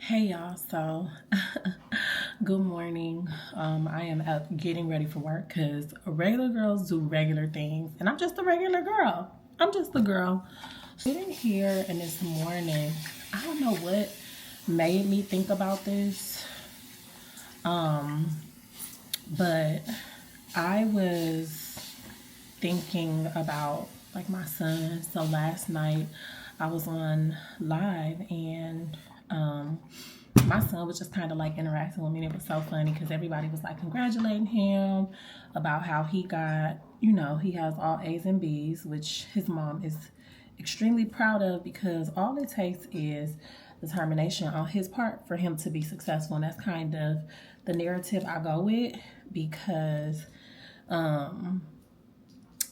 Hey y'all, so good morning. I am up getting ready for work because regular girls do regular things, and I'm just a regular girl. I'm just a girl. Sitting here, and this morning, I don't know what made me think about this, but I was thinking about like my son. So last night I was on live and my son was just kind of like interacting with me. And it was so funny because everybody was like congratulating him about how he got, he has all A's and B's, which his mom is extremely proud of because all it takes is determination on his part for him to be successful. And that's kind of the narrative I go with because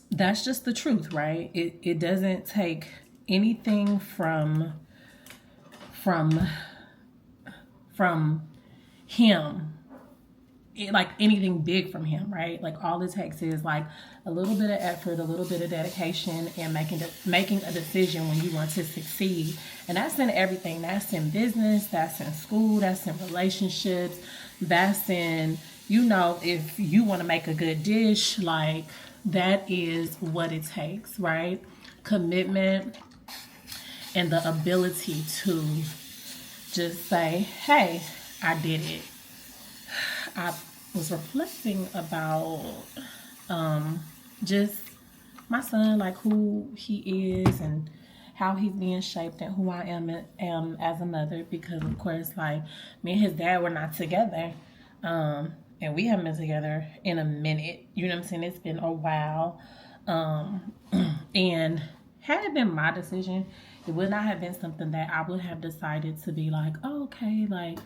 that's just the truth, right? It doesn't take anything from him, like anything big from him, right? Like all it takes is like a little bit of effort, a little bit of dedication, and making a decision when you want to succeed. And that's in everything. That's in business, that's in school, that's in relationships, that's in, if you want to make a good dish, like that is what it takes, right? Commitment and the ability to just say, hey, I did it. I was reflecting about just my son, like who he is and how he's being shaped and who I am as a mother, because of course, like me and his dad were not together. And we haven't been together in a minute. You know what I'm saying? It's been a while. And had it been my decision, it would not have been something that I would have decided to be like, oh, okay, like,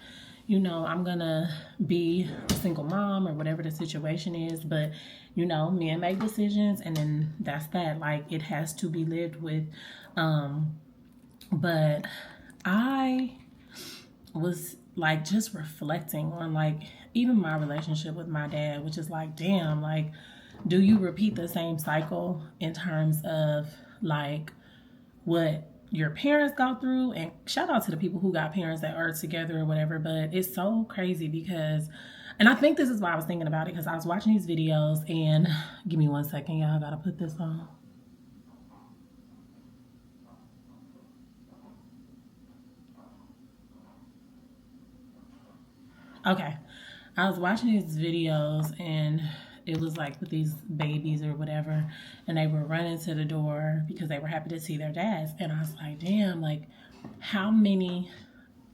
I'm gonna be a single mom or whatever the situation is. But, men make decisions and then that's that. Like, it has to be lived with. But I was like just reflecting on like even my relationship with my dad, which is like, damn, like, do you repeat the same cycle in terms of like what your parents go through? And shout out to the people who got parents that are together or whatever, but it's so crazy because, and I think this is why I was thinking about it, because I was watching these videos and give me 1 second, y'all, I gotta put this on. Okay, I was watching these videos and it was like with these babies or whatever, and they were running to the door because they were happy to see their dads. And I was like, damn, like how many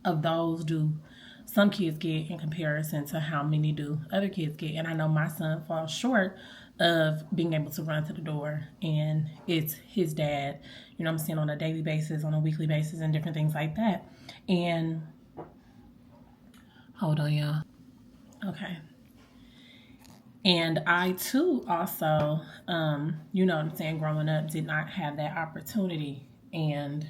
of those do some kids get in comparison to how many do other kids get? And I know my son falls short of being able to run to the door and it's his dad, I'm seeing on a daily basis, on a weekly basis, and different things like that. And hold on, y'all. Okay. And I too also, growing up did not have that opportunity. And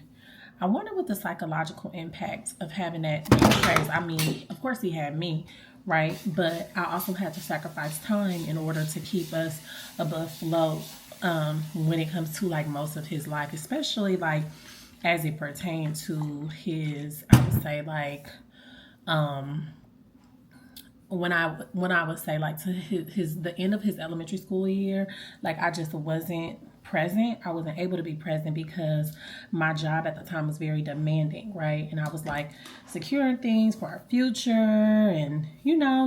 I wonder what the psychological impact of having that is. I mean, of course he had me, right? But I also had to sacrifice time in order to keep us above float when it comes to like most of his life, especially like as it pertained to his, I would say like, when I would say like to his the end of his elementary school year, like I just wasn't present. I wasn't able to be present because my job at the time was very demanding, right? And I was like securing things for our future and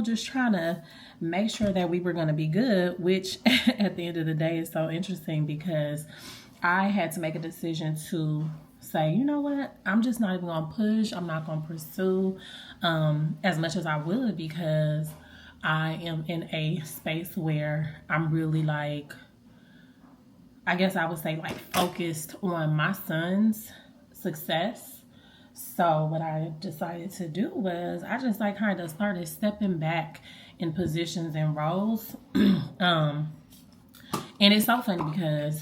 just trying to make sure that we were going to be good, which at the end of the day is so interesting because I had to make a decision to say, you know what, I'm just not even going to push. I'm not going to pursue as much as I would because I am in a space where I'm really like, I guess I would say like focused on my son's success. So what I decided to do was I just like kind of started stepping back in positions and roles. And it's so funny because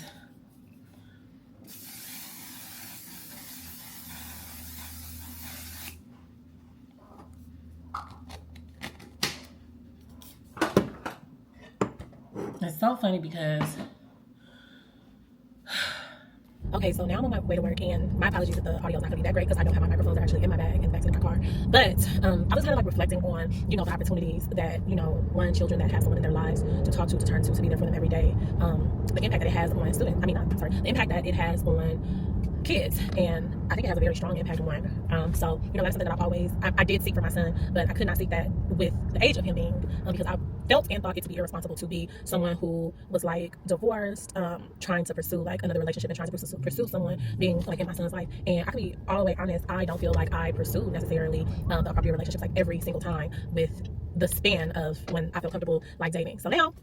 okay, so now I'm on my way to work, and my apologies if the audio is not going to be that great because I don't have my microphones. They're actually in my bag in the back of my car. car. But I was kind of like reflecting on, the opportunities that, children that have someone in their lives to talk to turn to be there for them every day. The impact that it has on students. The impact that it has on kids, and I think it has a very strong impact on so that's something that I've always I did seek for my son, but I could not seek that with the age of him being because I felt and thought it to be irresponsible to be someone who was like divorced, trying to pursue like another relationship and trying to pursue someone being like in my son's life. And I can be all the way honest, I don't feel like I pursued necessarily the appropriate relationships like every single time with the span of when I feel comfortable like dating. So now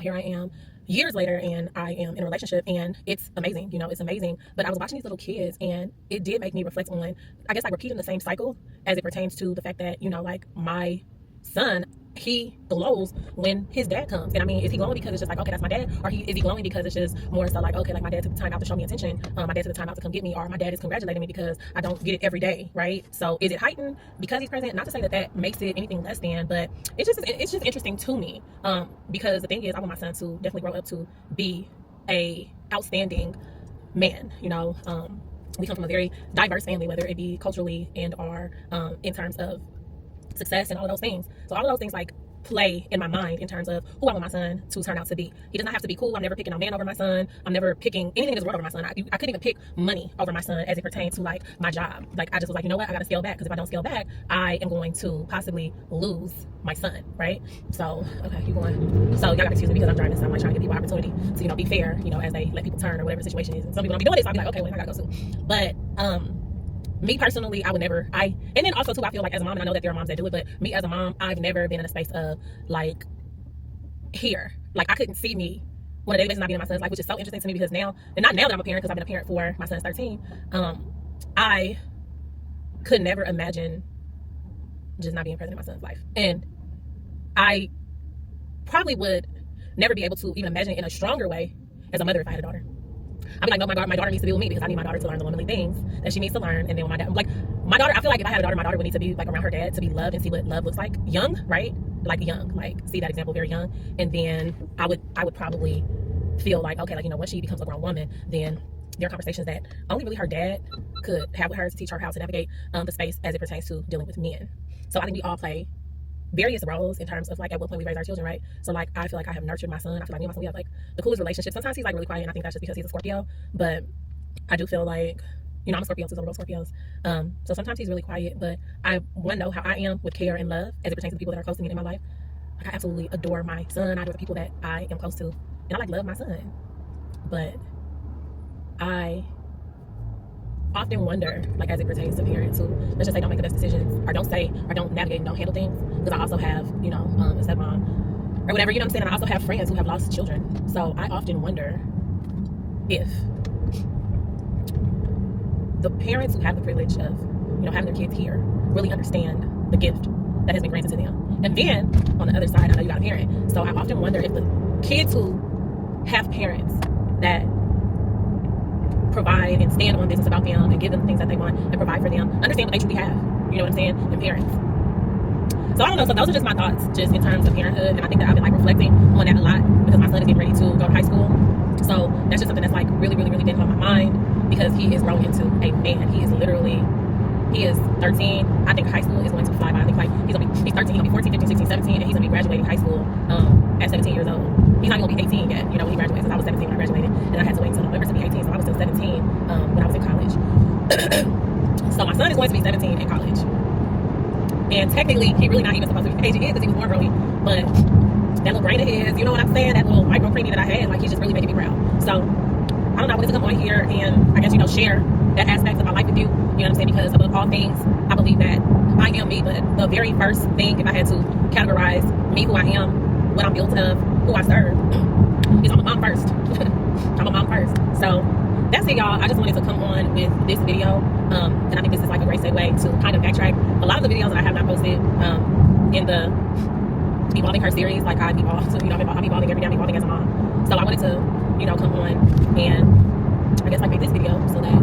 here I am years later, and I am in a relationship, and it's amazing. It's amazing. But I was watching these little kids, and it did make me reflect on, I guess, like repeating the same cycle as it pertains to the fact that, like my son, he glows when his dad comes. And I mean, is he glowing because it's just like, okay, that's my dad? Or is he glowing because it's just more so like, okay, like my dad took the time out to show me attention, my dad took the time out to come get me, or my dad is congratulating me because I don't get it every day, right? So is it heightened because he's present? Not to say that makes it anything less than, but it's just interesting to me, because the thing is, I want my son to definitely grow up to be a outstanding man. We come from a very diverse family, whether it be culturally and or in terms of success and all of those things. So all of those things like play in my mind in terms of who I want my son to turn out to be. He does not have to be cool. I'm never picking a man over my son. I'm never picking anything in this world over my son. I couldn't even pick money over my son as it pertains to like my job. Like I just was like, you know what? I got to scale back, because if I don't scale back, I am going to possibly lose my son, right? So, okay, keep going. So y'all got to excuse me because I'm driving, so I'm like trying to give people opportunity to, be fair, as they let people turn or whatever the situation is. And some people don't be doing this, so I'll be like, okay, well, I got to go soon. But, me personally, I would never, and then also too, I feel like as a mom, and I know that there are moms that do it, but me as a mom, I've never been in a space of like here. Like I couldn't see me on a daily basis not being in my son's life, which is so interesting to me because now, and not now that I'm a parent, because I've been a parent for my son's 13, I could never imagine just not being present in my son's life. And I probably would never be able to even imagine it in a stronger way as a mother if I had a daughter. I'd be like, no, my daughter needs to be with me because I need my daughter to learn the womanly things that she needs to learn. And then when my dad, like my daughter, I feel like if I had a daughter, my daughter would need to be like around her dad to be loved and see what love looks like young, right? Like young, like see that example very young. And then I would probably feel like, okay, like, once she becomes a grown woman, then there are conversations that only really her dad could have with her to teach her how to navigate the space as it pertains to dealing with men. So I think we all play various roles in terms of like at what point we raise our children, right? So like I feel like I have nurtured my son. I feel like me and my son, we have like the coolest relationship. Sometimes he's like really quiet, and I think that's just because he's a Scorpio, but I do feel like I'm a Scorpio, so some of those Scorpios, so sometimes he's really quiet, but I want to know how I am with care and love as it pertains to the people that are close to me in my life. Like I absolutely adore my son. I adore the people that I am close to, and I like love my son. But I often wonder, like as it pertains to parents who, let's just say, don't make the best decisions, or don't say, or don't navigate and don't handle things, because I also have, a stepmom or whatever, and I also have friends who have lost children. So I often wonder if the parents who have the privilege of, having their kids here really understand the gift that has been granted to them. And then on the other side, I know you got a parent, so I often wonder if the kids who have parents that provide and stand on business about them and give them the things that they want and provide for them, understand what they truly have, you know what I'm saying, and parents. So I don't know, so those are just my thoughts just in terms of parenthood, and I think that I've been like reflecting on that a lot because my son is getting ready to go to high school. So that's just something that's like really, really, really been on my mind because he is growing into a man. He is 13. I think high school is going to fly by. I think like he's 13, he'll be 14, 15, 16, 17, and he's gonna be graduating high school at 17 years old. He's not even gonna be 18 yet, when he graduates, because I was 17 when I graduated, and I had to wait until November to be 18, so I was still 17 when I was in college. So my son is going to be 17 in college. And technically, he really not even supposed to be the age he is because he was born early, but that little brain of his, you know what I'm saying, that little micro preemie that I had, like he's just really making me proud. So I don't know, I wanted to come on here and I guess, share that aspect of my life with you, you know what I'm saying, because above all things, I believe that I am me, but the very first thing, if I had to categorize me, who I am, what I'm built of, who I serve, is I'm a mom first. I'm a mom first. So that's it, y'all. I just wanted to come on with this video, and I think this is like a great segue to kind of backtrack a lot of the videos that I have not posted in the Evolving Her series. Like I'm evolving every day, I'm evolving as a mom. So I wanted to, come on and I guess like make this video so that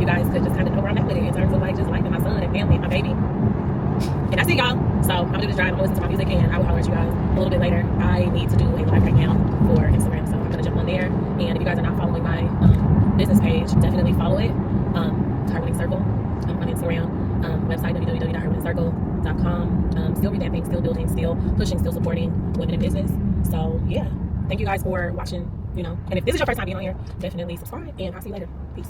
you guys could just kind of know where I'm at with it in terms of like just liking my son and family and my baby. And that's it, y'all. So I'm gonna do this drive, I'm gonna listen to my music, and I will holler at you guys a little bit later. I need to do a live right now for Instagram, so I'm gonna jump on there. And if you guys are not following my business page, definitely follow it. Targeting Circle on Instagram. Website www.herwinandcircle.com. Still revamping, still building, still pushing, still supporting women in business. So yeah, thank you guys for watching. And if this is your first time being on here, definitely subscribe, and I'll see you later. Peace.